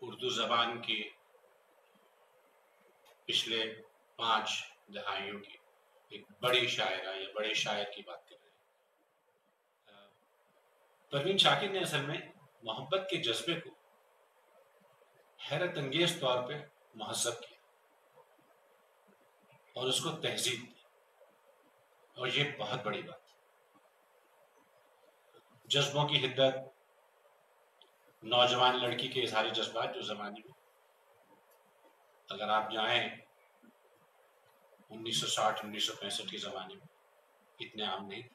اردو زبان کی پچھلے 5 دہائیوں کی ایک بڑی شاعرہ یا بڑے شاعر کی بات کر رہے ہیں۔ پروین شاکر نے اصل میں محبت کے جذبے کو حیرت انگیز طور پہ مہذب کیا اور اس کو تہذیب دی، اور یہ بہت بڑی بات ہے۔ جذبوں کی حدت، نوجوان لڑکی کے اظہاری جذبات جو زمانے میں اگر آپ جائیں 1960 1965 کے زمانے میں اتنے عام نہیں تھے۔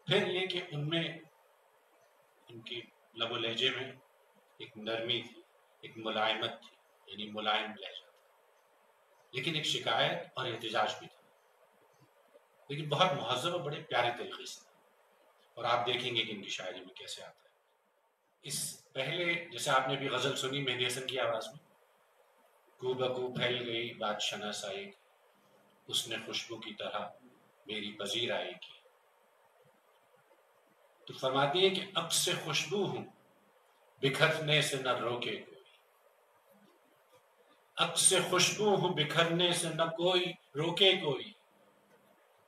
پھر یہ کہ ان میں ان کی لب و لہجے میں ایک نرمی تھی، ایک ملائمت تھی، یعنی ملائم لہجہ تھا، لیکن ایک شکایت اور احتجاج بھی تھا، لیکن بہت مہذب اور بڑے پیارے طریقے سے۔ اور آپ دیکھیں گے کہ ان کی شاعری میں کیسے آتا ہے۔ اس پہلے جیسے آپ نے بھی غزل سنی مہدی حسن کی آواز میں، کو بکو پھیل گئی بات شناسائی کی، اس نے خوشبو کی طرح میری پذیر آئی کی، تو فرماتی ہے کہ اب سے خوشبو ہوں بکھرنے سے نہ روکے کوئی، اب سے خوشبو ہوں بکھرنے سے نہ کوئی روکے کوئی،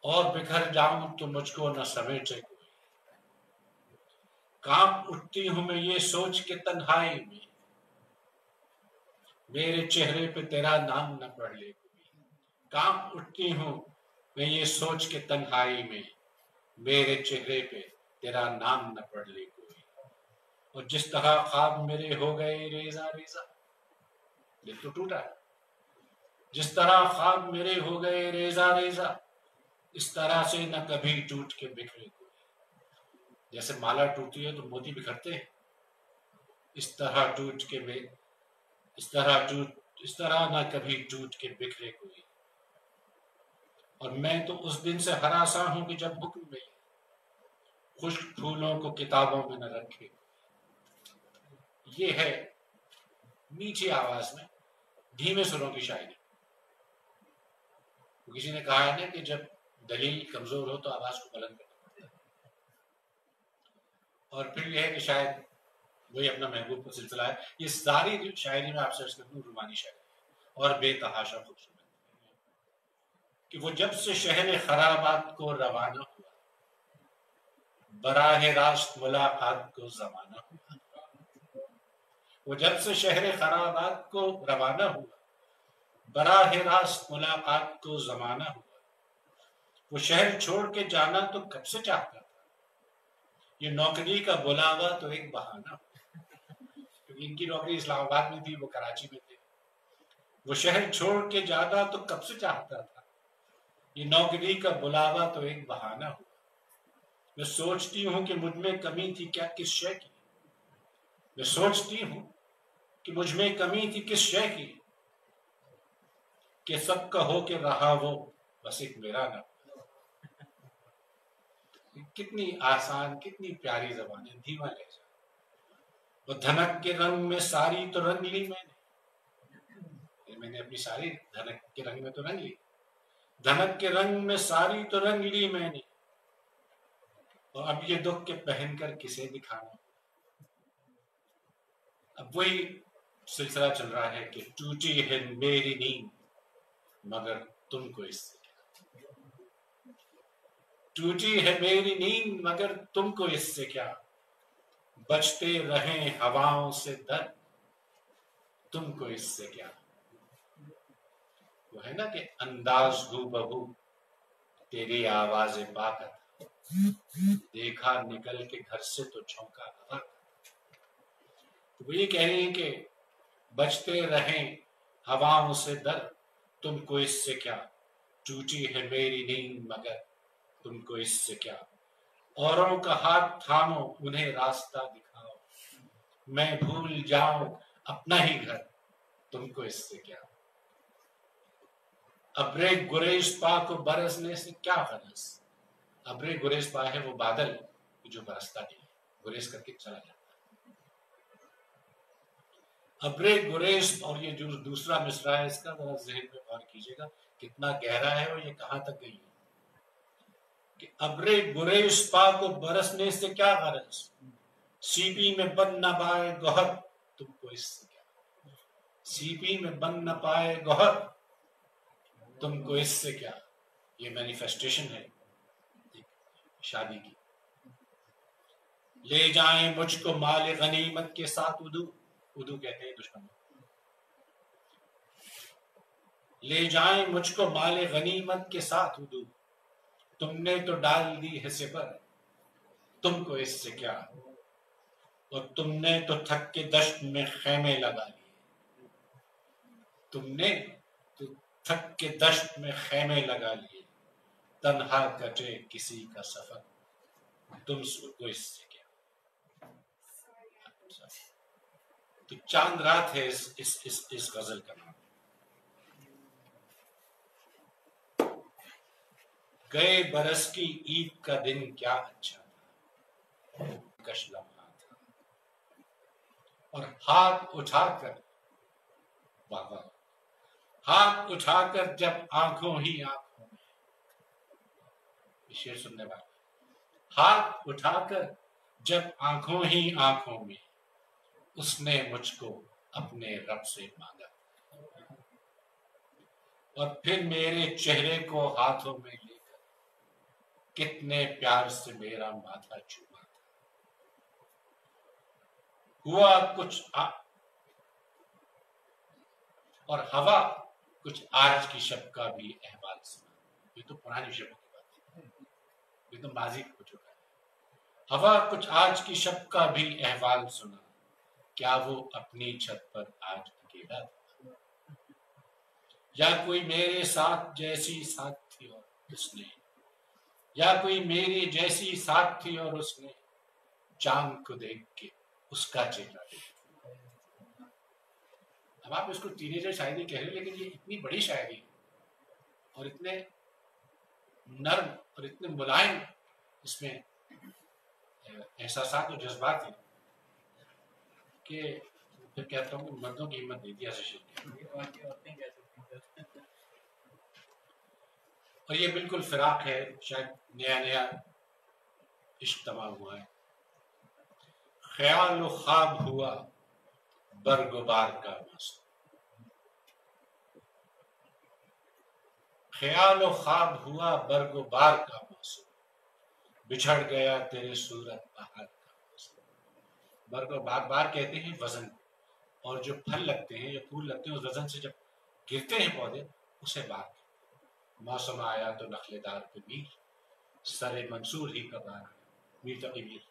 اور بکھر جاؤں تو مجھ کو نہ سمیٹے کوئی، کانپ اٹھتی ہوں میں یہ سوچ کے تنہائی میں، میرے چہرے پہ تیرا نام نہ پڑھ لے کوئی، کانپ اٹھتی ہوں میں یہ سوچ کے تنہائی میں، میرے چہرے پہ تیرا نام نہ پڑھ لے کوئی، اور جس طرح خواب میرے ہو گئے ریزہ ریزہ، دل تو ٹوٹا ہے، جس طرح خواب میرے ہو گئے ریزہ ریزہ، اس طرح سے نہ کبھی ٹوٹ کے بکھرے کوئی، جیسے مالا ٹوٹتی ہے تو موتی بکھرتے ہیں، اس طرح نہ کبھی ٹوٹ کے بکھرے کوئی، اور میں تو اس دن سے ہراساں ہوں کہ جب حکم میں خشک پھولوں کو کتابوں میں نہ رکھے۔ یہ ہے میٹھی آواز میں دھیمے سروں کی شاعری۔ کسی نے کہا ہے نا کہ جب دلیل کمزور ہو تو آواز کو بلند کرنا پڑتا ہے، اور پھر یہ ہے کہ شاید وہی اپنا محبوب کا سلسلہ ہے۔ یہ ساری شاعری میں آپ سرچ کرتے ہیں رومانی شاعری اور بے تحاشا خوبصورت، کہ وہ جب سے شہر خرابات کو روانہ ہوا، براہ راست ملاقات کو زمانہ ہوا، وہ جب سے شہر خرابات کو روانہ ہوا، براہ راست ملاقات کو زمانہ ہوا، وہ شہر چھوڑ کے جانا تو کب سے چاہتا تھا، یہ نوکری کا بلاوا تو ایک بہانہ ہوا، کیونکہ ان کی نوکری اسلام آباد میں تھی، وہ کراچی میں تھے۔ وہ شہر چھوڑ کے جانا تو کب سے چاہتا تھا، یہ نوکری کا بلاوا تو ایک بہانہ ہوا، میں سوچتی ہوں کہ مجھ میں کمی تھی کیا کس شے کی، میں سوچتی ہوں کہ مجھ میں کمی تھی کس شے کی، کہ سب کا ہو کے رہا وہ بس ایک میرا نہ۔ کتنی آسان، کتنی پیاری زبان ہے، دھیما لہجہ۔ وہ دھنک کے رنگ میں ساری تو رنگ لی میں نے اپنی ساری دھنک کے رنگ میں تو رنگ لی، دھنک کے رنگ میں ساری تو رنگ لی میں نے، اور اب یہ دکھ کے پہن کر کسے دکھانا۔ اب وہی سلسلہ چل رہا ہے کہ ٹوٹی ہے میری نیند مگر تم کو اس سے کیا، ٹوٹی ہے میری نیند مگر تم کو اس سے کیا، بچتے رہیں ہواؤں سے در تم کو اس سے کیا۔ وہ ہے نا کہ انداز ہو بہو تیری آواز پاکت، دیکھا نکل کے گھر سے تو چونکا خبر۔ تو وہ یہ کہہ رہی ہیں کہ بچتے رہیں ہواؤں سے در تم کو اس سے کیا، ٹوٹی ہے میری نیند مگر تم کو اس سے کیا، اوروں کا ہاتھ تھامو انہیں راستہ دکھاؤ، میں بھول جاؤں اپنا ہی گھر تم کو اس سے کیا، ابرے گریز پا کو برسنے سے کیا غرض۔ ابرے گریز پا ہے وہ بادل جو برستا نہیں، گریز کر کے چلا جاتا ہے۔ ابرے گریز، اور یہ جو دوسرا مصرع ہے اس کا ذرا ذہن میں غور کیجیے گا کتنا گہرا ہے اور یہ کہاں تک گئی ہے، کہ ابرے گریز پا کو برسنے سے کیا غرض، سی پی میں بن نہ پائے گوہر تم کو اس سے کیا، سی پی میں بن نہ پائے گوہر تم کو اس سے کیا. یہ مینیفیسٹیشن ہے شادی کی. لے جائیں مجھ کو مال غنیمت کے ساتھ ادو کہتے ہیں دشمن. لے جائیں مجھ کو مال غنیمت کے ساتھ ادو، تم نے تو ڈال دی ہے سپر تم کو اس سے کیا، اور تم نے تو تھک کے دشت میں خیمے لگا لیے، تم نے تو تھک کے دشت میں خیمے لگا لیے، تنہا کٹے کسی کا سفر تم کو اس سے کیا. تو چاند رات ہے اس غزل کا نام. گئے برس کی عید کا دن کیا اچھا تھا، کش لمحہ تھا، اور ہاتھ اٹھا کر بابا ہاتھ اٹھا کر جب آنکھوں ہی آنکھوں میں، شعر سننے والا، ہاتھ اٹھا کر جب آنکھوں ہی آنکھوں میں اس نے مجھ کو اپنے رب سے مانگا، اور پھر میرے چہرے کو ہاتھوں میں لے کر کتنے پیار سے میرا ماتھا چوما تھا. ہوا کچھ اور ہوا کچھ آج کی شب کا بھی احوال سنا. یہ تو پرانی شبوں کی بات ہے، یہ تو ماضی ہو چکا ہے. ہوا کچھ آج کی شب کا بھی احوال سنا، کیا وہ اپنی چھت پر آج اکیلا تھا، یا کوئی میرے ساتھ جیسی ساتھ تھی اور اس نے، یا کوئی میری جیسی ساتھ تھی اور اس نے چاند کو دیکھ کے اس کا چہرہ دیکھا. اب آپ اس کو ٹینیجر شاعری کہہ رہے ہیں، لیکن یہ اتنی بڑی شاعری اور اتنے نرم اور اتنے ملائم اس میں احساسات اور جذبات ہیں کہ پھر کہتا ہوں کہ مردوں کی ہمت دیتی ایسے شعر. اور یہ بالکل فراق ہے، شاید نیا عشق تمام ہوا ہے. خیال و خواب ہوا برگ و بار کا موسم، خیال و خواب ہوا برگ و بار کا موسم، بچھڑ گیا تیرے صورت بہار کا موسم. برگ و بار کہتے ہیں وزن، اور جو پھل لگتے ہیں یا پھول لگتے ہیں اس وزن سے جب گرتے ہیں پودے اسے بار. موسم آیا تو نخل دار پہ میر، سر منصور ہی کا بار. میر تقی میر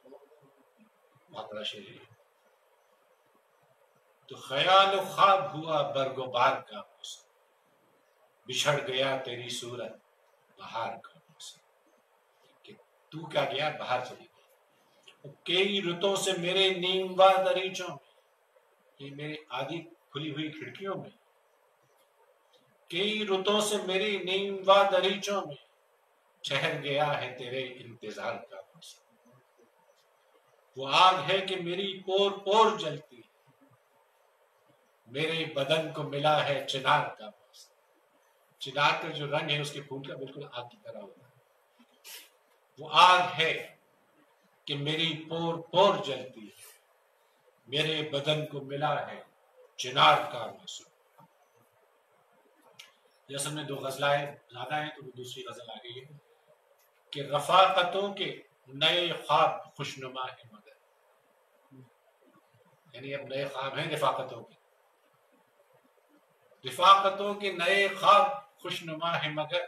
بہت بڑا شعر ہے. تو خیال و خواب ہوا برگ و بار کا موسم، بچھڑ گیا تیری صورت بہار کا موسم. کہ تو کیا گیا، باہر چلی گئی. کئی رتوں سے میرے نیموا دریچوں میں، یہ میری آدھی کھلی ہوئی کھڑکیوں میں، کئی رتوں سے میری نیموا دریچوں میں ٹھہر گیا ہے تیرے انتظار کا موسم. وہ آگ ہے کہ میری پور پور جلتی، میرے بدن کو ملا ہے چنار کا موسم. چنار کا جو رنگ ہے اس کے پھول کا بالکل آگ کی طرح ہوتا ہے. وہ آگ ہے کہ میری پور پور جلتی، میرے بدن کو ملا ہے چنار کا موسم. یہ اصل میں دو غزلیں زیادہ ہیں تو وہ دوسری غزل آ گئی ہے کہ رفاقتوں کے نئے خواب خوشنما ہے مگر، یعنی اب نئے خواب ہیں رفاقتوں کے، رفاقتوں کے نئے خواب خوشنما ہے مگر،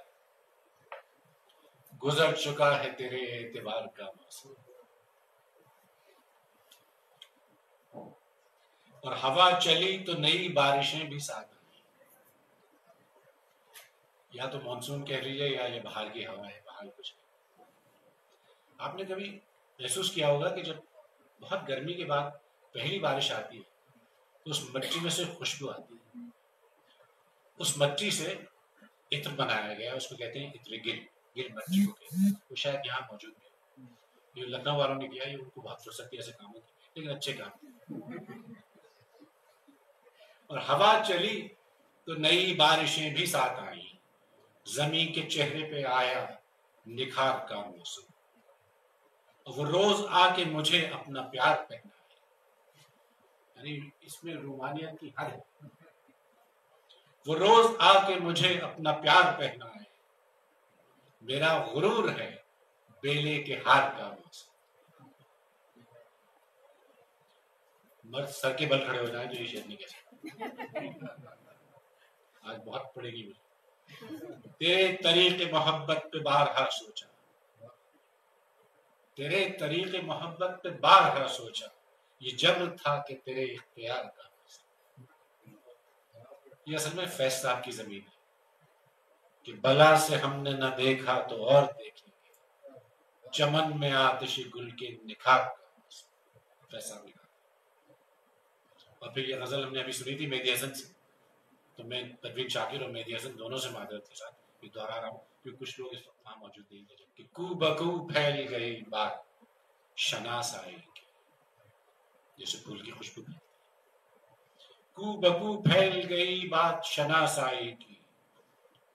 گزر چکا ہے تیرے اعتبار کا موسم. اور ہوا چلی تو نئی بارشیں بھی ساتھ آئیں. یا تو مانسون کہہ لیجیے یا یہ باہر کی ہوا ہے، باہر کچھ نہیں. آپ نے کبھی محسوس کیا ہوگا کہ جب بہت گرمی کے بعد پہلی بارش آتی ہے تو اس مٹی میں سے خوشبو آتی ہے. اس مٹی سے عطر بنایا گیا، اس کو کہتے ہیں عطر گل مٹی کو کہتے ہیں. وہ شاید یہاں موجود ہے، یہ لکھنؤ والوں نے کیا، یہ ان کو بہت فرصت تھی ایسے کاموں کی، لیکن اچھے کام. اور ہوا چلی تو نئی بارشیں بھی ساتھ آئیں، زمین کے چہرے پہ آیا نکھار کا موسم. وہ روز آ کے مجھے اپنا پیار پہنائے. یعنی اس میں رومانیت کی حد ہے. وہ روز آ کے مجھے اپنا پیار پہنائے، میرا غرور ہے بیلے کے ہار کا موسم. مرد سر کے بل کھڑے ہو جائیں تو یہ شعر نہیں کہہ سکتا. آج بہت پڑے گی مجھے. تیرے طریق محبت پہ بارہا سوچا، تیرے طریق محبت پہ بارہا سوچا، یہ جبر تھا کہ تیرے اختیار کا. یہ اصل میں فیض صاحب کی زمین ہے کہ بلا سے ہم نے نہ دیکھا تو اور دیکھیں گے، چمن میں آتش گل کے نکھار کا. فیض صاحب نے کہا. اور پھر یہ غزل ہم نے ابھی سنی تھی مہدی حسن سے، تو میں پروین شاکر اور مہدی حسن دونوں سے معذرت کے ساتھ یہ دوہرا رہا ہوں کیونکہ کچھ لوگ اس وقت وہاں موجود نہیں ہیں کہ کو بکو پھیل گئی بات شناس آئے گی، جیسے پھول کی خوشبو. کو بکو پھیل گئی بات شناس آئے گی،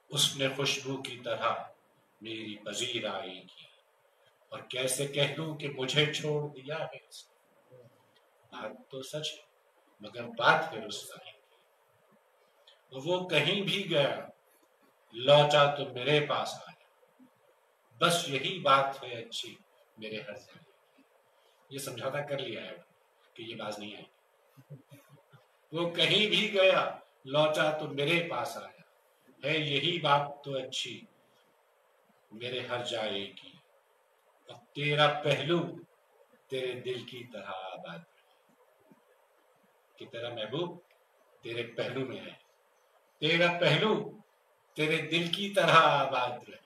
اس نے خوشبو کی طرح میری پذیر آئے گی. اور کیسے کہہ دوں کہ مجھے چھوڑ دیا ہے اس نے. بات تو سچ ہے مگر بات ہے رسوائی کی. وہ کہیں بھی گیا لوٹا تو میرے پاس آیا، بس یہی بات ہے اچھی میرے ہر جگہ. یہ سمجھوتا کر لیا ہے کہ یہ باز نہیں آئی. وہ کہیں بھی گیا لوٹا تو میرے پاس آیا، ہے یہی بات تو اچھی میرے ہر جائے کی. اب تیرا پہلو تیرے دل کی طرح آباد کہ تیرا محبوب تیرے پہلو میں ہے، تیرا پہلو تیرے دل کی طرح آباد رہے،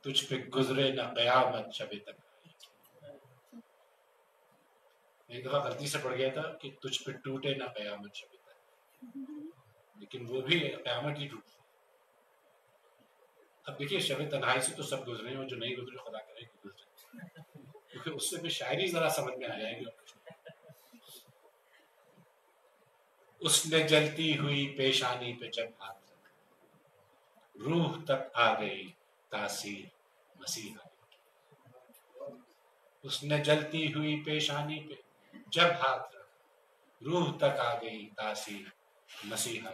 تجھ پہ گزرے نہ قیامت شب تک. ایک دفعہ غلطی سے پڑ گیا تھا کہ تجھ پہ ٹوٹے نہ قیامت شب تک، لیکن وہ بھی قیامت ہی ٹوٹتی. اب دیکھیے شب تنہائی سے تو سب گزرے ہیں، اور جو نہیں گزرے خدا کرے کہ گزرے، کیونکہ اس سے بھی شاعری ذرا سمجھ میں آ جائے گی. اس نے جلتی ہوئی پیشانی پہ جب ہاتھ رکھا، روح تک آ گئی تاثیر مسیحا. اس نے جلتی ہوئی پیشانی پہ جب ہاتھ رکھا، روح تک آ گئی تاثیر مسیحا.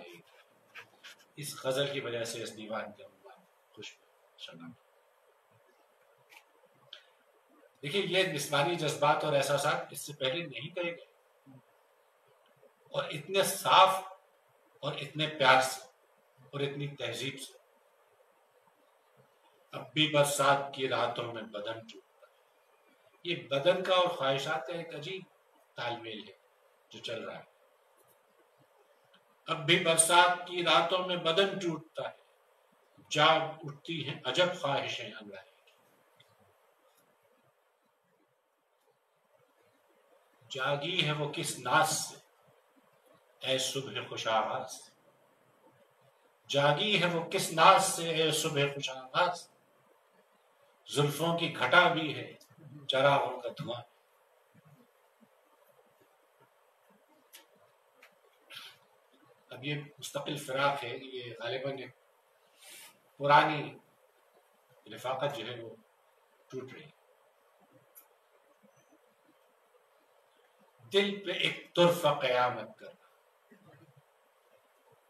اس غزل کی وجہ سے اس دیوان کا عنوان خوشبو شنم. دیکھیے یہ جسمانی جذبات اور احساسات اس سے پہلے نہیں کہے گئے، اور اتنے صاف اور اتنے پیار سے اور اتنی تہذیب سے. اب بھی برسات کی راتوں میں بدن ٹوٹتا ہے. یہ بدن کا اور خواہشات کا ایک عجیب تال میل ہے جو چل رہا ہے. اب بھی برسات کی راتوں میں بدن ٹوٹتا ہے، جاگ اٹھتی ہیں عجب خواہشیں انگڑائیں. جاگی ہے وہ کس ناز سے اے صبح خوش آغاز، جاگی ہے وہ کس ناز سے اے صبح خوش آغاز. زلفوں کی گھٹا بھی ہے چراغوں کا دھواں. اب یہ مستقل فراق ہے، یہ غالباً ایک پرانی رفاقت جو ہے وہ ٹوٹ رہی. دل پہ ایک طرفہ قیامت کرنا،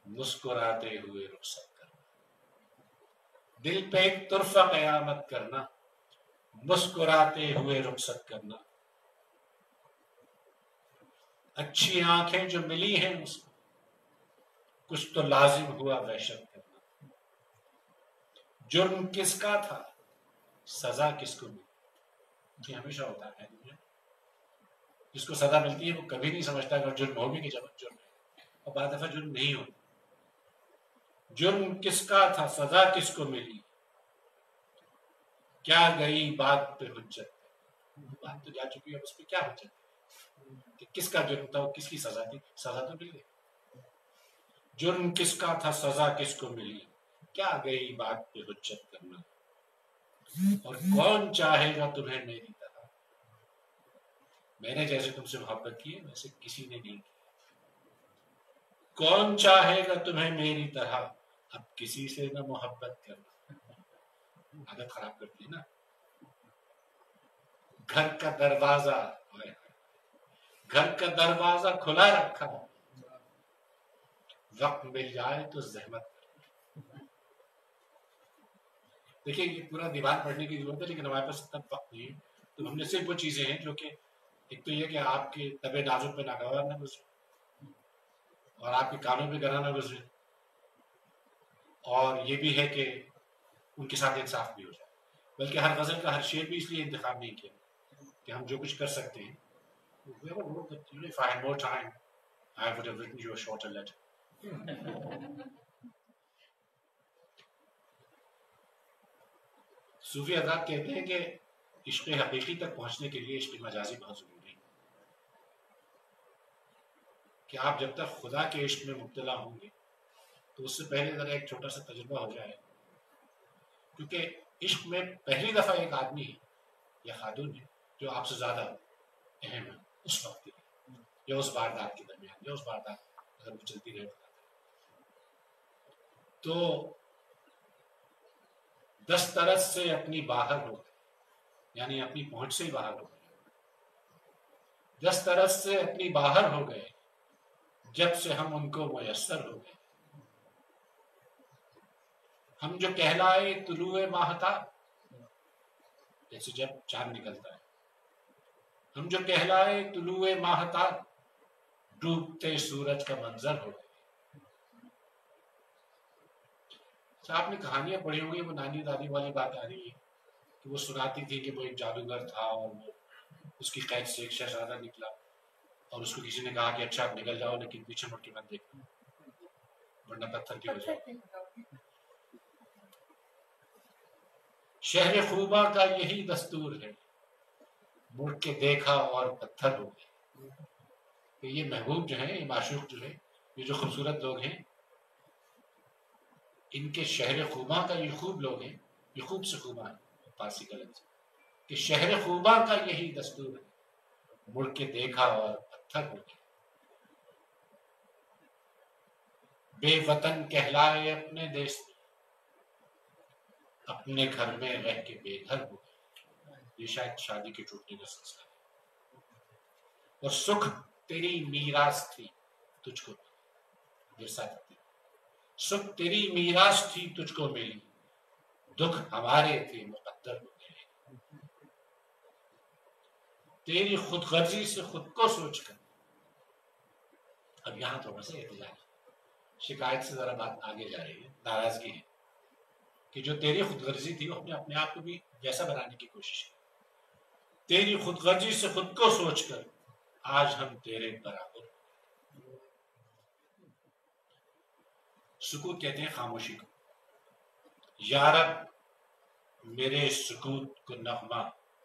مسکراتے ہوئے رخصت کرنا. دل پہ ایک طرفہ قیامت کرنا، مسکراتے ہوئے رخصت کرنا. اچھی آنکھیں جو ملی ہیں اس کو کچھ تو لازم ہوا وحشت کرنا. جرم کس کا تھا سزا کس کو ملی. یہ ہمیشہ ہوتا ہے جس کو سزا ملتی ہے وہ کبھی نہیں سمجھتا اگر جرم ہو بھی کہ جرم ہے، اور بعض دفعہ جرم نہیں ہوتا. جرم کس کا تھا سزا کس کو ملی، کیا گئی بات پہ حجت. بات تو جا چکی ہے، اس پہ کیا حجت کہ کس کا جرم تھا اور کس کی سزا تھی. سزا تو مل گئی. جرم کس کا تھا سزا کس کو ملی، کیا گئی بات پہ حجت کرنا. اور کون چاہے گا تمہیں میری طرح، میں نے جیسے تم سے محبت کی ہے ویسے کسی نے نہیں کی. کون چاہے گا تمہیں میری طرح، اب کسی سے نہ محبت کرنا. عادت خراب کرتی ہے نا. گھر کا دروازہ کھلا رکھا، وقت مل جائے تو زحمت. دیکھیں یہ پورا دیوان پڑھنے کی ضرورت ہے، لیکن ہمارے پاس اتنا وقت نہیں ہے، تو ہم نے صرف وہ چیزیں ہیں جو کہ ایک تو یہ کہ آپ کے طبع نازک پہ ناگوار نہ گزرے اور آپ کے کانوں پہ گرا نہ گزرے، اور یہ بھی ہے کہ ان کے ساتھ انصاف بھی ہو جائے. بلکہ ہر غزل کا ہر شعر بھی اس لیے انتخاب نہیں کیا کہ ہم جو کچھ کر سکتے ہیں. If I had more time, I would have written you a shorter letter. صوفی حضرات کہتے ہیں کہ عشق حقیقی تک پہنچنے کے لیے عشق مجازی بہت ضروری ہے، کہ آپ جب تک خدا کے عشق میں مبتلا ہوں گے تو اس سے پہلے ذرا ایک چھوٹا سا تجربہ ہو جائے، کیونکہ عشق میں پہلی دفعہ ایک آدمی ہے یا خاتون ہے جو آپ سے زیادہ اہم ہے اس وقت یا اس واردات کے درمیان، یا اس واردات اگر وہ چلتی رہے تو دسترس سے اپنی باہر ہو گئے، یعنی اپنی پہنچ سے ہی باہر ہو گئے. دسترس سے اپنی باہر ہو گئے جب سے ہم ان کو میسر ہو گئے. ہم جو کہلائے طلوع ماہتاب، جیسے جب چاند نکلتا ہے، ہم جو کہلائے طلوع ماہتاب ڈوبتے سورج کا منظر ہو گئے. آپ نے کہانیاں پڑھی ہوں گی، وہ نانی دادی والی بات آ رہی ہے کہ وہ سناتی تھی کہ وہ ایک جادوگر تھا اور وہ اس کی قید سے ایک شہزادہ نکلا اور اس کو کسی نے کہا کہ اچھا آپ نکل جاؤ لیکن پیچھے مڑ کے مت دیکھنا ورنہ پتھر کی ہو جائے. شہر خوباں کا یہی دستور ہے، مڑ کے دیکھا اور پتھر ہو گئے. کہ یہ محبوب جو ہیں، یہ معشوق جو ہے، یہ جو خوبصورت لوگ ہیں، ان کے شہر خوباں کا یہ خوب لوگ ہیں، یہ خوب سے خوباں ہیں فارسی کا لفظ، کہ شہر خوباں کا یہی دستور ہے، مڑ کے دیکھا اور پتھر ہو گئے. بے وطن کہلائے اپنے دیس میں، اپنے گھر میں رہ کے بے گھر ہو گئے. یہ شاید شادی کے ٹوٹنے کا سلسلہ ہے. اور سکھ تیری میراث تھی تجھ کو سکھ تیری میراث تھی تجھ کو ملی، دکھ ہمارے تھے مقدر ہو گئے. تیری خود غرضی سے خود کو سوچ کر، اب یہاں تھوڑا سا احتجاج، شکایت سے ذرا بات آگے جا رہی ہے، ناراضگی ہے کہ جو تیری خود غرضی تھی وہ اپنے آپ کو بھی جیسا بنانے کی کوشش کی. تیری خود غرضی سے خود کو سوچ کر آج ہم تیرے برابر. سکوت کہتے ہیں خاموشی کو. یارب میرے سکوت کو نغمہ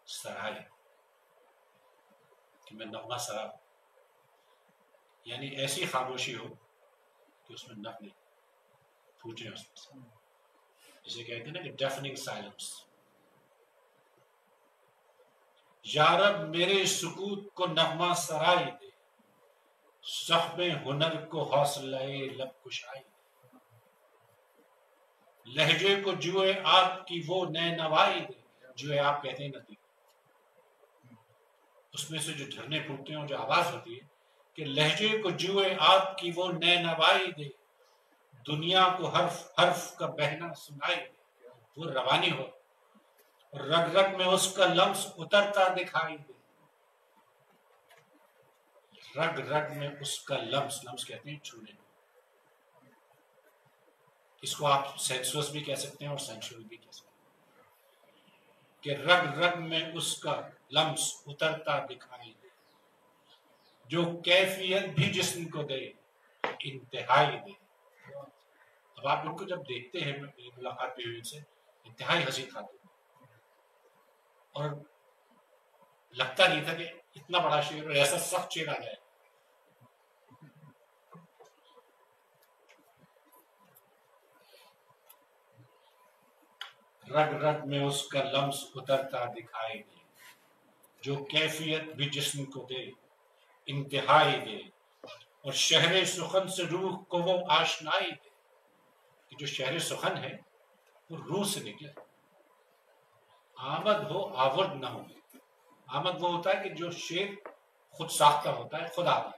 سرائے، کہ میں نغمہ سرا، یعنی ایسی خاموشی ہو کہ اس میں نغمے پھوٹے اس میں، جسے کہتے ہیں نا کہ ڈیفننگ سائلنس. یارب میرے سکوت کو نغمہ سرائی دے، صحب ہنر کو حوصلہ لب کشائی دے. لہجے کو جوئے آپ کی وہ نئے نوائی دے، جوئے آپ کہتے ہیں ندی، اس میں سے جو جھرنے پھوٹتے ہیں اور جو آواز ہوتی ہے کہ لہجے کو جوئے آپ کی وہ نئے نوائی دے، دنیا کو حرف حرف کا بہنا سنائی دے. وہ روانی ہو، رگ رگ میں اس کا لمس اترتا دکھائی دے. رگ رگ میں اس کا لمس کہتے ہیں چھونے، اس کو آپ سینسوس بھی کہہ سکتے ہیں اور سینشول بھی کہہ سکتے ہیں، کہ رگ رگ میں اس کا لمس اترتا دکھائی دے، جو کیفیت بھی جسم کو دے انتہائی دے. اب آپ ان کو جب دیکھتے ہیں، ملاقات بھی ہوئی ان سے، انتہائی حسین خاتون، اور لگتا نہیں تھا کہ اتنا بڑا شعر اور ایسا سخت شعر آ جائے. رگ رگ میں اس کا لمس اترتا دکھائی دے، جو کیفیت بھی جسم کو دے انتہائی دے. اور شہر سخن سے روح کو وہ آشنائی دے، کہ جو شہر سخن ہے وہ روح سے نکلے، آمد ہو آورد نہ ہو، آمد وہ ہوتا ہے کہ جو شیر خود ساختہ ہوتا ہے، خود آتا ہے۔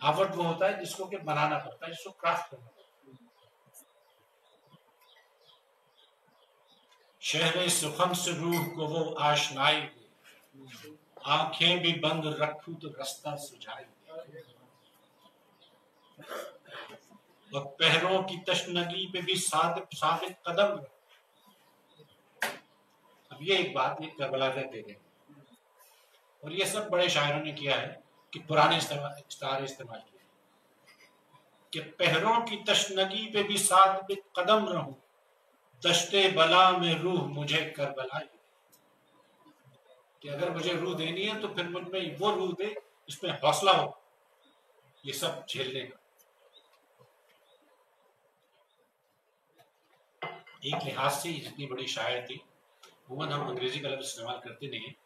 آفت وہ ہوتا ہے جس کو کہ بنانا پڑتا ہے، جس کو کرافٹ کرنا پڑتا ہے۔ شہر سخن سے روح کو وہ آشنائی دے، آنکھیں بھی بند رکھوں تو رستہ سجائی دے، اور پہروں کی تشنگی پہ بھی ثابت قدم رہے۔ اب یہ ایک بات یہ کربلا کا دے دیں، اور یہ سب بڑے شاعروں نے کیا ہے کہ پرانے استعارے استعمال کیے کہ پہروں کی تشنگی پہ بھی ثابت قدم رہوں، دشتے بلا میں روح مجھے کربلا دے، کہ اگر مجھے روح دینی ہے تو پھر مجھ میں وہ روح دے اس میں حوصلہ ہو یہ سب جھیلنے کا۔ ایک لحاظ سے جتنی بڑی شاعر تھی، عموماً ہم انگریزی کا لفظ استعمال کرتے نہیں ہیں،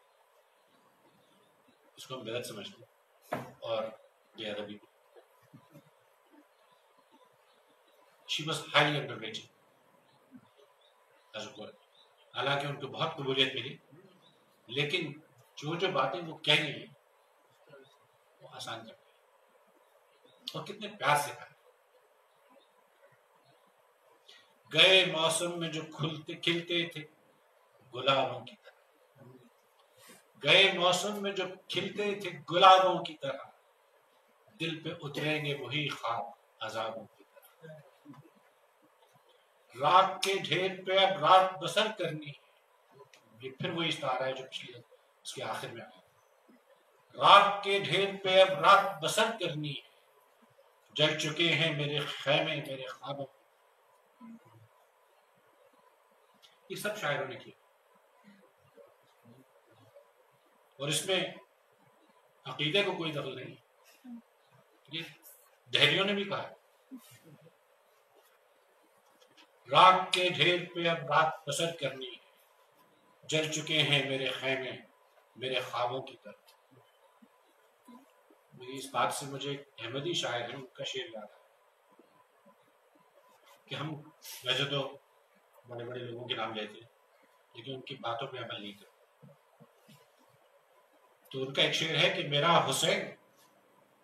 اس کو ہم غلط سمجھتے ہیں اور بے ادبی۔ She was highly underrated as a poet. حالانکہ ان کو بہت قبولیت ملی، لیکن جو باتیں وہ کہہ رہی ہیں وہ آسان کر رہی، اور کتنے پیار سے کہا۔ گئے موسم میں جو کھلتے تھے گلابوں کی طرح، گئے موسم میں جو کھلتے تھے گلابوں کی طرح، دل پہ اتریں گے وہی خواب عذابوں کی طرح۔ رات کے ڈھیر پہ اب رات بسر کرنی ہے، یہ پھر وہی استعارہ ہے جو پچھلی اس کے آخر میں آیا۔ رات کے ڈھیر پہ اب رات بسر کرنی ہے، جل چکے ہیں میرے خیمے میرے خوابوں۔ یہ سب شاعروں نے کیا، اور اس میں عقیدے کو کوئی دخل نہیں، یہ دہریوں نے بھی کہا۔ رات کے ڈھیر پہ اب رات بسر کرنی ہے، جل چکے ہیں میرے خیمے میرے خوابوں کی طرف۔ میری اس بات سے مجھے ایک احمدی شاعر ہے، ان کا شعر یاد ہے کہ ہم ویسے تو بڑے بڑے لوگوں کے نام لیتے ہیں لیکن ان کی باتوں پہ عمل نہیں کرتے۔ تو ان کا ایک شعر ہے کہ میرا حسین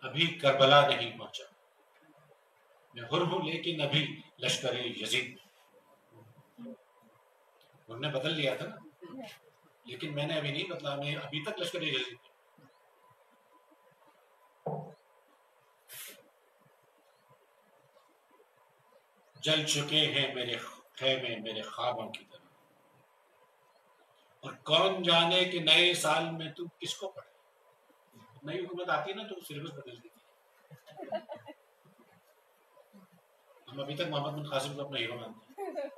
ابھی کربلا نہیں پہنچا، میں حر ہوں لیکن ابھی لشکر یزید۔ انہوں نے بدل لیا تھا نا، لیکن میں نے ابھی نہیں بدلا، میں ابھی تک لشکر یزید۔ جل چکے ہیں میرے خیمے میرے خوابوں کی طرح، اور کون جانے کہ نئے سال میں تو کس کو پڑھے۔ نئی حکومت آتی ہے نا تو سلیبس بدل دیتی ہے۔ ہم ابھی تک محمد بن قاسم کو اپنا ہیرو مانتے ہیں،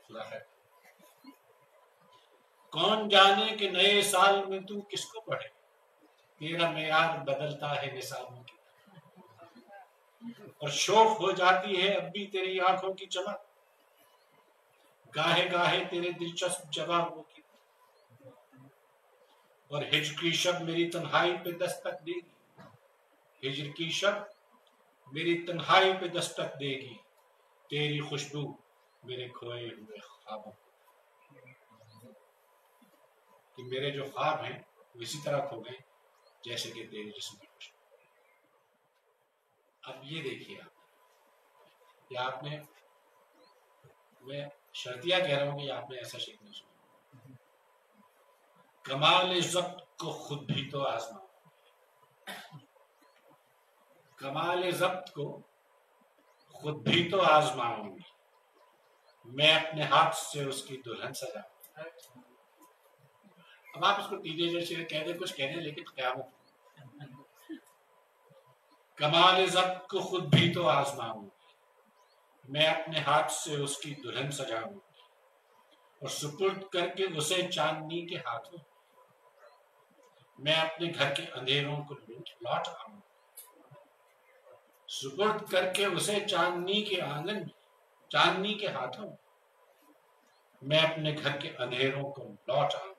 خدا خیر۔ کون جانے کہ نئے سال میں تو کس کو پڑھے، تیرا معیار بدلتا ہے نصابوں کی، اور شوق ہو جاتی ہے اب بھی تیری آنکھوں کی چمک، گاہے گاہے تیرے دلچسپ جوابوں کی، اور ہجر کی شب میری تنہائی پہ دستک دے گی، ہجر کی شب میری تنہائی پہ دستک دے گی، تیری خوشبو میرے کھوئے ہوئے خوابوں، کہ میرے جو خواب ہیں وہ اسی طرح کھو گئے جیسے کہ تیرے جسم کی خوشبو۔ اب یہ دیکھیے آپ، یا آپ نے، میں شرطیہ کہہ رہا ہوں کہ آپ نے ایسا شیخ نہیں سنا، کمال ضبط کو خود بھی تو آزماؤں، کمال ضبط کو خود بھی تو آزماؤں گی، میں اپنے ہاتھ سے اس کی دلہن سجاؤں۔ اب آپ اس کو ٹین ایجر سے کہہ دیں کچھ کہہ دیں، لیکن قیامت کمال ضبط کو خود بھی تو آزماؤں گی، میں اپنے ہاتھ سے اس کی دلہن سجاؤں گی، اور سپرد کر کے اسے چاندنی کے ہاتھوں میں اپنے گھر کے اندھیروں کو لوٹ آؤں، سپرد کر کے اسے چاندنی کے آنگن میں چاندنی کے ہاتھوں میں اپنے گھر کے اندھیروں کو لوٹ آؤں،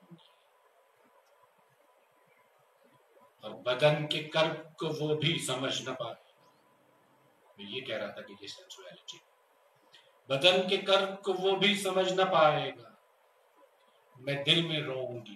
اور بدن کے کرب کو وہ بھی سمجھ نہ پائے۔ میں یہ کہہ رہا تھا کہ یہ سینسویلٹی، بدن کے کرب کو وہ بھی سمجھ نہ پائے گا، میں دل میں روؤں گی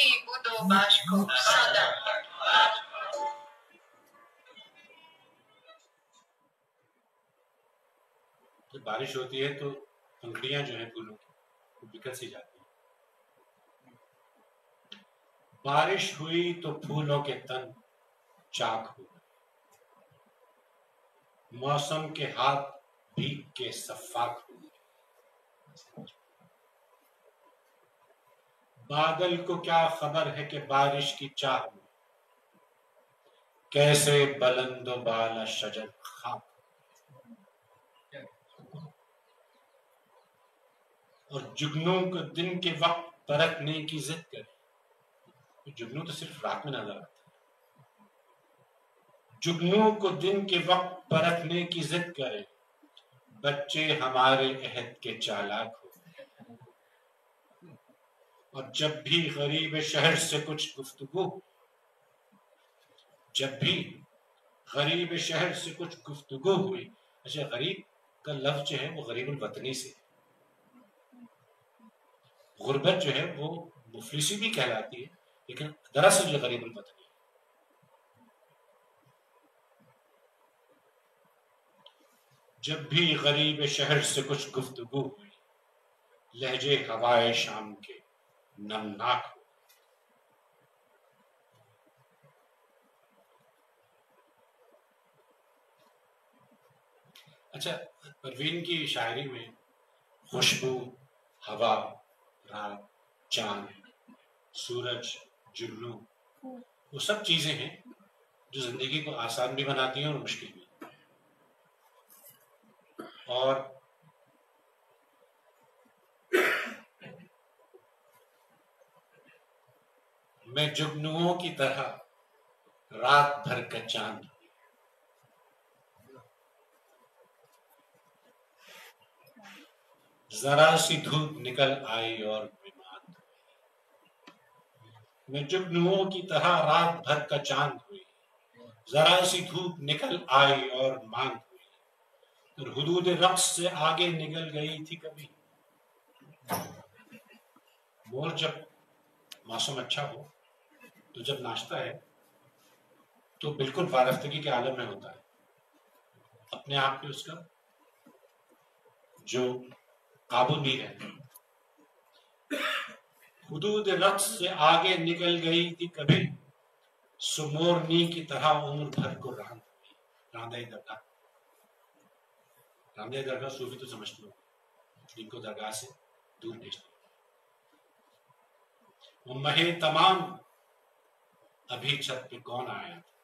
بھی بود و باش کو سادہ جب بارش ہوتی ہے تو پنکھڑیاں جو ہیں پھولوں کی وہ بکھر سی جاتی ہیں. بارش ہوئی تو پھولوں کے تن چاک ہو گئے، موسم کے ہاتھ بھیگ کے صفاق ہو گئے. بادل کو کیا خبر ہے کہ بارش کی چاہ میں کیسے بلند و بالا شجر خاک. اور جگنوں کو دن کے وقت پرکھنے کی ضد کرے. جگنو تو صرف رات میں نظر آتا ہے. جگنوں کو دن کے وقت پرکھنے کی ضد کرے، بچے ہمارے عہد کے چالاک ہو. اور جب بھی غریب شہر سے کچھ گفتگو، جب بھی غریب شہر سے کچھ گفتگو ہوئی. اچھا، غریب کا لفظ جو ہے وہ غریب الوطنی سے، غربت جو ہے وہ مفلسی بھی کہلاتی ہے، لیکن دراصل یہ غریب الوطنی ہے. جب بھی غریب شہر سے کچھ گفتگو ہوئی، لہجے ہوائے شام کے نمناک ہو. اچھا، پروین کی شاعری میں خوشبو، ہوا، رات، چاند، سورج، جگنو، وہ سب چیزیں ہیں جو زندگی کو آسان بھی بناتی ہیں اور مشکل بھی. اور میں جگنوؤں کی طرح رات بھر کا چاند، ذرا سی دھوپ نکل آئی اور ماند. میں جگنوؤں کی طرح رات بھر کا چاند ہوئی، ذرا سی دھوپ نکل آئی اور ماند ہوئی. اور حدود رقص سے آگے نکل گئی تھی کبھی. مور جب موسم اچھا ہو تو جب ناچتا ہے تو بالکل وارفتگی کے عالم میں ہوتا ہے. اپنے آپ پہ اس کا جو قابو نہیں رہتا. حدود رقص سے آگے نکل گئی تھی کبھی، سمورنی کی طرح عمر بھر کو راند ہوئی. راندہ درگاہ، راندہ درگاہ صوفی تو سمجھتے ہو جن کو درگاہ سے دور بھیجتے. وہ مہے تمام ابھی چھت پہ کون آیا تھا.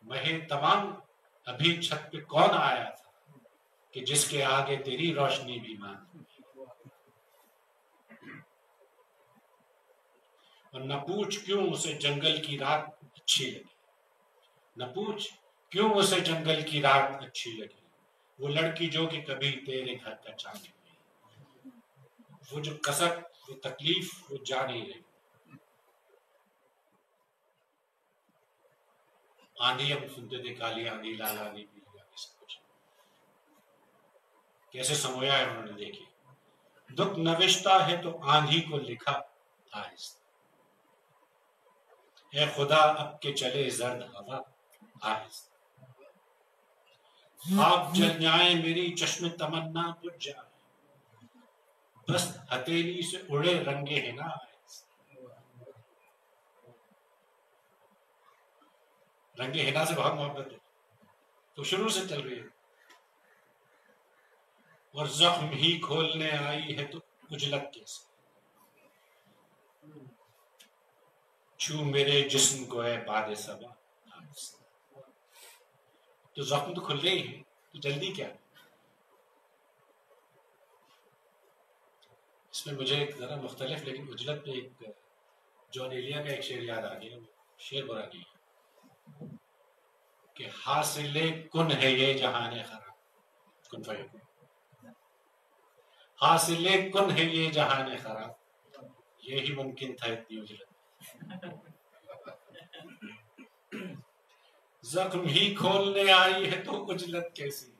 مہے تمام ابھی چھت پہ کون آیا تھا کہ جس کے آگے تیری روشنی بھی مان. اور نہ پوچھ کیوں اسے جنگل کی رات اچھی لگی، نہ پوچھ کیوں اسے جنگل کی رات اچھی لگی. وہ لڑکی جو کہ کبھی تیرے گھر کا چاند ہوئی. وہ جو کسک، وہ تکلیف، وہ جا نہیں رہی. آندھی ہم سنتے تھے، کالی آندھی، لال آندھی، پیلی آندھی، سب کچھ کیسے سمویا ہے انہوں نے. دیکھی دکھ نوشتہ ہے تو آندھی کو لکھا آہستہ. اے خدا اب کے چلے زرد ہوا آہستہ. خواب جل جائیں میری چشم تمنا بجھ جائے، بس ہتھیلی سے اڑے رنگے ہنا آہستہ. رنگے ہنا سے بہت محبت ہے تو شروع سے چل رہی ہے. اور زخم ہی کھولنے آئی ہے تو اجلت کیسے. چھو میرے جسم کو ہے باد صبا. تو زخم تو کھل گئی ہے تو جلدی کیا. اس میں مجھے ایک ذرا مختلف لیکن اجلت پہ ایک جون ایلیا کا ایک شعر یاد آ گیا. شعر برا نہیں کہ حاصل کن ہے یہ جہان خراب. کن فیکون، حاصل کن ہے یہ جہان خراب. یہی ممکن تھا اتنی اجلت. زخم ہی کھولنے آئی ہے تو اجلت کیسی.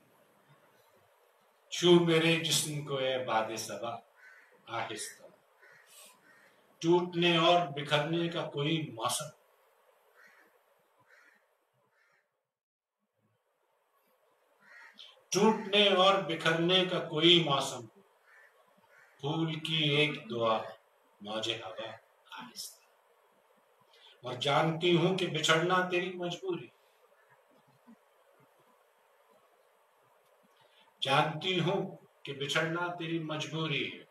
چھو میرے جسم کو اے باد صبا آہستہ. ٹوٹنے اور بکھرنے کا کوئی موسم، ٹوٹنے اور بکھرنے کا کوئی موسم، پھول کی ایک دعا موج ہوا آہستہ، اور جانتی ہوں کہ بچھڑنا تیری مجبوری، جانتی ہوں کہ بچھڑنا تیری مجبوری ہے،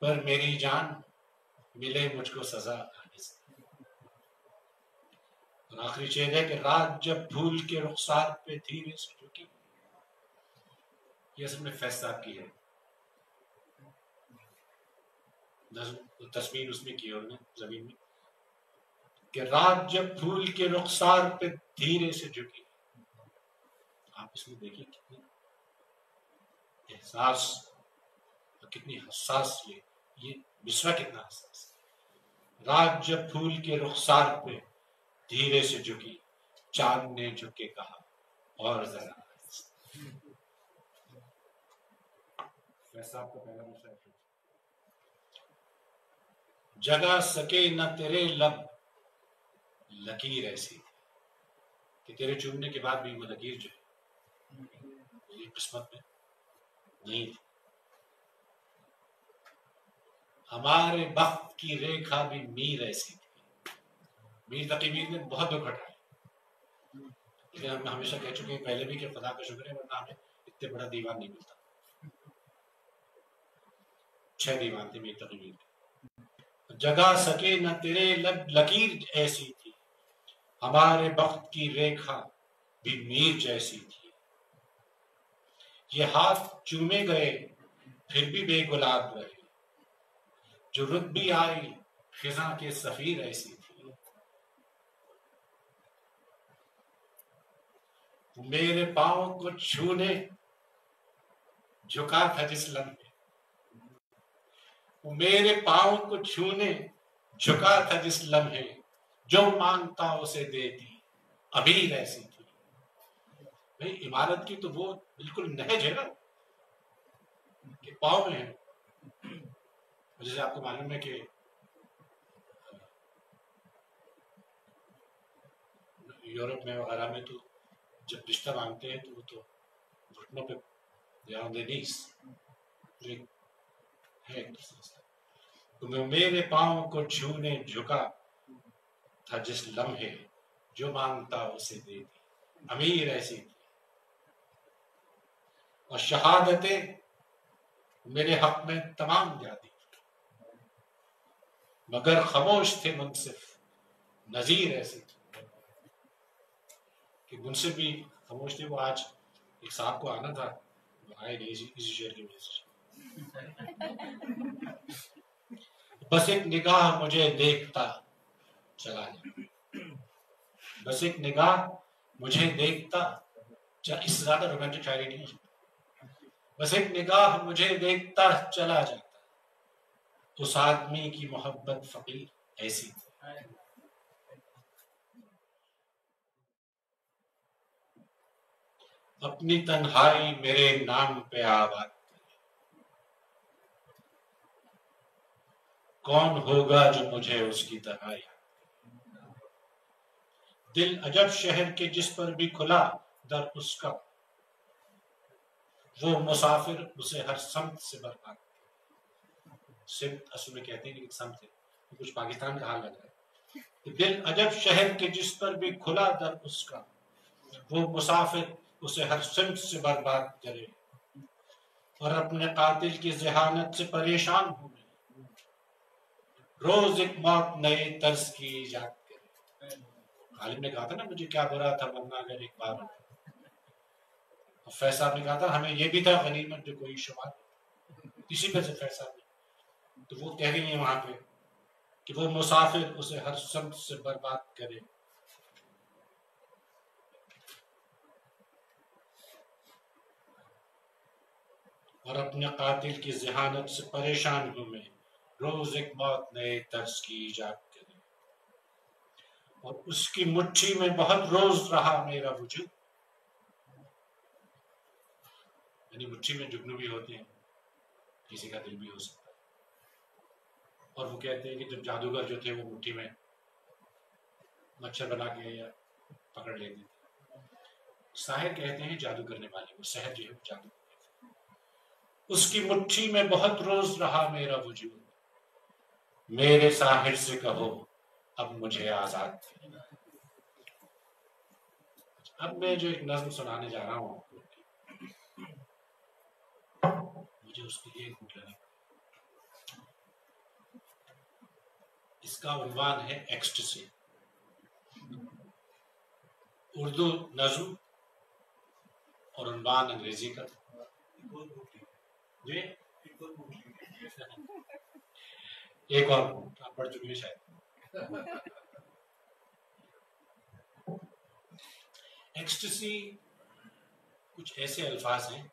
پر میری جان ملے مجھ کو سزا آہستہ۔ اور آخری شعر ہے کہ رات جب پھول کے رخسار پہ دھیرے سے جھکی، یہ اصل میں فیض صاحب کی ہے، تصویر اس میں کی ہے انہوں نے زمین میں، کہ رات جب پھول کے رخسار پہ دھیرے سے جھکی، آپ اس میں دیکھیں کتنی احساس اور کتنی حساس یہ مصرع کتنا حساس ہے۔ رات جب پھول کے رخسار پہ دھیرے سے جھکی، چاند نے جھک کے کہا اور ذرا صاحب کا پہلا مصرع ہے، جگا سکے نہ تیرے لب لکیر ایسی کہ تیرے چومنے کے بعد بھی وہ لکیر جو ہے میری قسمت میں نہیں تھی، ہمارے بخت کی ریکھا بھی میر ایسی تھی، میر تقی میر نے بہت دکھ اٹھائے، لیکن ہم ہمیشہ کہہ چکے ہیں پہلے بھی کہ خدا کا شکر ہے ورنہ ہمیں اتنے بڑا دیوان نہیں ملتا، 6 دیوان تھے میر تقی میر کے، جگا سکے نہ تیرے لب لکیر ایسی تھی، ہمارے بخت کی ریکھا بھی میر جیسی تھی، یہ ہاتھ چومے گئے پھر بھی بے گلاب رہے، جو رت بھی آئی خزاں کے سفیر ایسی تھی، میرے پاؤں کو چھونے جھکا تھا جس لمحے، میرے پاؤں کو چھونے جھکا تھا جس لمحے، جو مانگتا اسے دیتی ابھی ایسی تھی۔ بھئی عمارت کی تو وہ بالکل نہج ہے نا کہ پاؤں میں ہے، جیسے آپ کو معلوم ہے کہ یورپ میں وغیرہ میں تو جب رشتہ مانگتے ہیں تو وہ تو گھٹنوں پہ ہے، تو میرے پاؤں کو چھونے جھکا تھا جس لمحے، جو مانگتا اسے دیتی امیر ایسی تھی، اور شہادتیں میرے حق میں تمام جاتی مگر خاموش تھے منصف نذیر ایسی تھی، کہ منصف بھی خاموش تھے، وہ آج ایک صاحب کو آنا تھا وہ آئے نہیں اسی شعر کی وجہ سے، بس ایک نگاہ مجھے دیکھتا چلا جاتا، بس ایک نگاہ مجھے دیکھتا اس سے زیادہ رومانٹک شاعری نہیں ہے، بس ایک نگاہ مجھے دیکھتا چلا جاتا، اس آدمی کی محبت فقیر ایسی تھی، اپنی تنہائی میرے نام پہ آباد کرے، کون ہوگا جو مجھے اس کی طرح یاد، دل عجب شہر کے جس پر بھی کھلا در اس کا، وہ مسافر اسے ہر سمت سے برباد، سمت اصل میں کہتے ہیں کہ سمت ہے، کچھ پاکستان کا حال لگ رہا ہے، کہ دل عجب شہر کے جس پر بھی کھلا در اس کا، وہ مسافر اسے ہر سمت سے برباد کرے، اور اپنے قاتل کی ذہانت سے پریشان ہوں میں، روز ایک موت نئے طرز کی ایجاد کرے، غالب نے کہا تھا نا مجھے کیا برا تھا مرنا اگر ایک بار، اور فیض صاحب نے کہا تھا ہمیں یہ بھی تھا غنیمت جو کوئی شمار، اسی پہ سے فیض صاحب نے، تو وہ کہہ رہی ہیں وہاں پہ کہ وہ مسافر اسے ہر سمت سے برباد کرے، اور اپنے قاتل کی ذہانت سے پریشان ہوں میں، روز ایک موت نئے طرز کی ایجاد کرے، اور اس کی مٹھی میں بہت روز رہا میرا وجود، یعنی مٹھی میں جگنو بھی ہوتے ہیں، کسی کا دل بھی ہو سکتا ہے، اور وہ کہتے ہیں کہ جب جادوگر جو تھے وہ مٹھی میں مچھر بنا کے یا پکڑ لیتے تھے. ساحر کہتے ہیں جادو کرنے والے کو، سحر جو ہے وہ جادو کرتے ہیں. اس کی مٹھی میں بہت روز رہا میرا وجود، میرے ساحر سے کہو اب مجھے آزاد کرنا. اب میں جو ایک نظم سنانے جا رہا ہوں آپ کو، مجھے اس کے لیے ایک گھنٹ لگا. اس کا عنوان ہے ایکسٹسی. اردو نظم اور عنوان انگریزی کا. جی ایک اور آپ پڑھ چکے ہیں شاید. ایکسٹسی کچھ ایسے الفاظ ہیں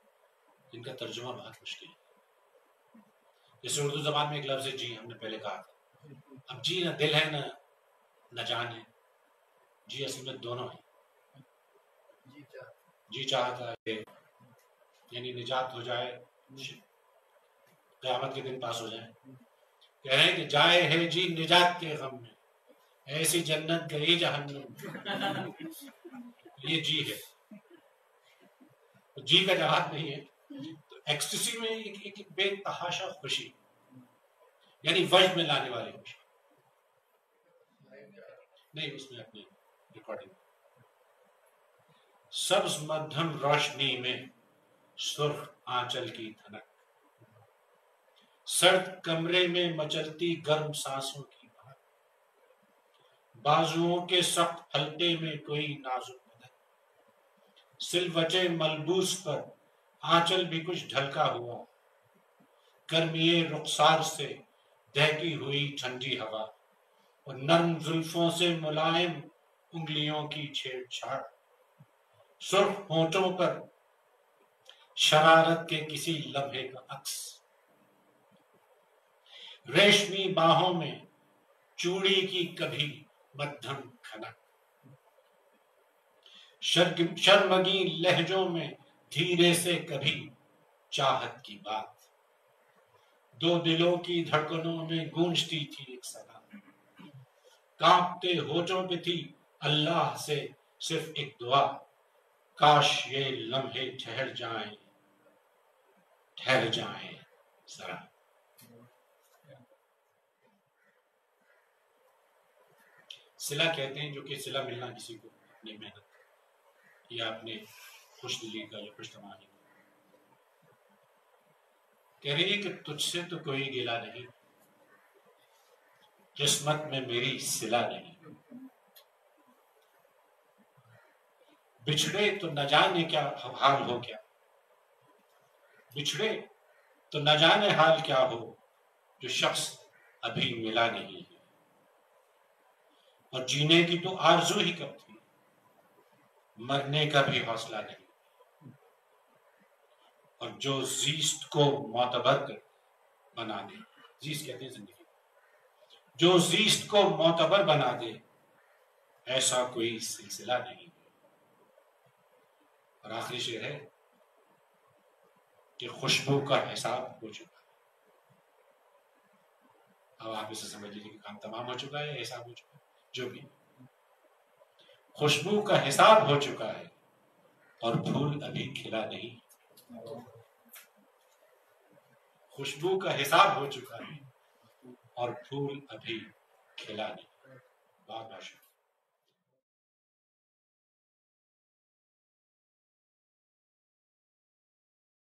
جن کا ترجمہ بہت مشکل ہے. جیسے اردو زبان میں ایک لفظ ہے جی، ہم نے پہلے کہا تھا. اب جی نہ دل ہے نہ جان ہے. جی اصل میں دونوں ہیں. جی چاہتا ہے یعنی نجات ہو جائے، قیامت کے دن پاس ہو جائے. کہہ رہے ہیں کہ جائے ہے جی نجات کے غم میں، ایسی جنت گئی جہنم. یہ جی ہے. جی کا جواب نہیں ہے. تو ایکسٹسی میں ایک بے تحاشا خوشی، یعنی وجد میں لانے والی خوشی. نہیں اس میں اپنی ریکارڈنگ. سبز مدھم روشنی میں سرخ آنچل کی تھنک، سرد کمرے میں مچلتی گرم سانسوں کی بھنک، بازوؤں کے سخت حلقے میں کوئی نازک بدن، سلوچے ملبوس پر آنچل بھی کچھ ڈھلکا ہوا، گرمیے رخسار سے دہتی ہوئی ٹھنڈی ہوا، اور نرم زلفوں سے ملائم انگلیوں کی چھیڑ چھاڑ، سرخ ہونٹوں پر شرارت کے کسی لمحے کا عکس، ریشمی باہوں میں چوڑی کی کبھی مدھم کھنک، شرمگی لہجوں میں دھیرے سے کبھی چاہت کی بات، دو دلوں کی دھڑکنوں میں گونجتی تھی ایک صدا، کانپتے ہونٹوں پہ تھی اللہ سے صرف ایک دعا، کاش یہ لمحے ٹھہر جائیں ذرا. صلہ کہتے ہیں جو کہ صلہ ملنا کسی کو اپنی محنت یا اپنے خوش دلی کا یا خوش تمانی کا. کہہ رہی ہے کہ تجھ سے تو کوئی گلہ نہیں، قسمت میں میری صلہ نہیں، بچھڑے تو نہ جانے کیا حال ہو، کیا بچھڑے تو نہ جانے حال کیا ہو، جو شخص ابھی ملا نہیں ہے. اور جینے کی تو آرزو ہی کب تھی، مرنے کا بھی حوصلہ نہیں. اور جو زیست کو معتبر بنا دے، زیست کہتے ہیں زندگی، جو زیست کو معتبر بنا دے، ایسا کوئی سلسلہ نہیں. اور آخری شعر ہے کہ خوشبو کا حساب ہو چکا. اب آپ اسے سمجھ لیجیے کہ کام تمام ہو چکا ہے، حساب ہو چکا ہے، جو بھی خوشبو کا حساب ہو چکا ہے اور پھول ابھی کھلا نہیں. خوشبو کا حساب ہو چکا ہے اور پھول ابھی کھلا نہیں. بہت بہت شکریہ.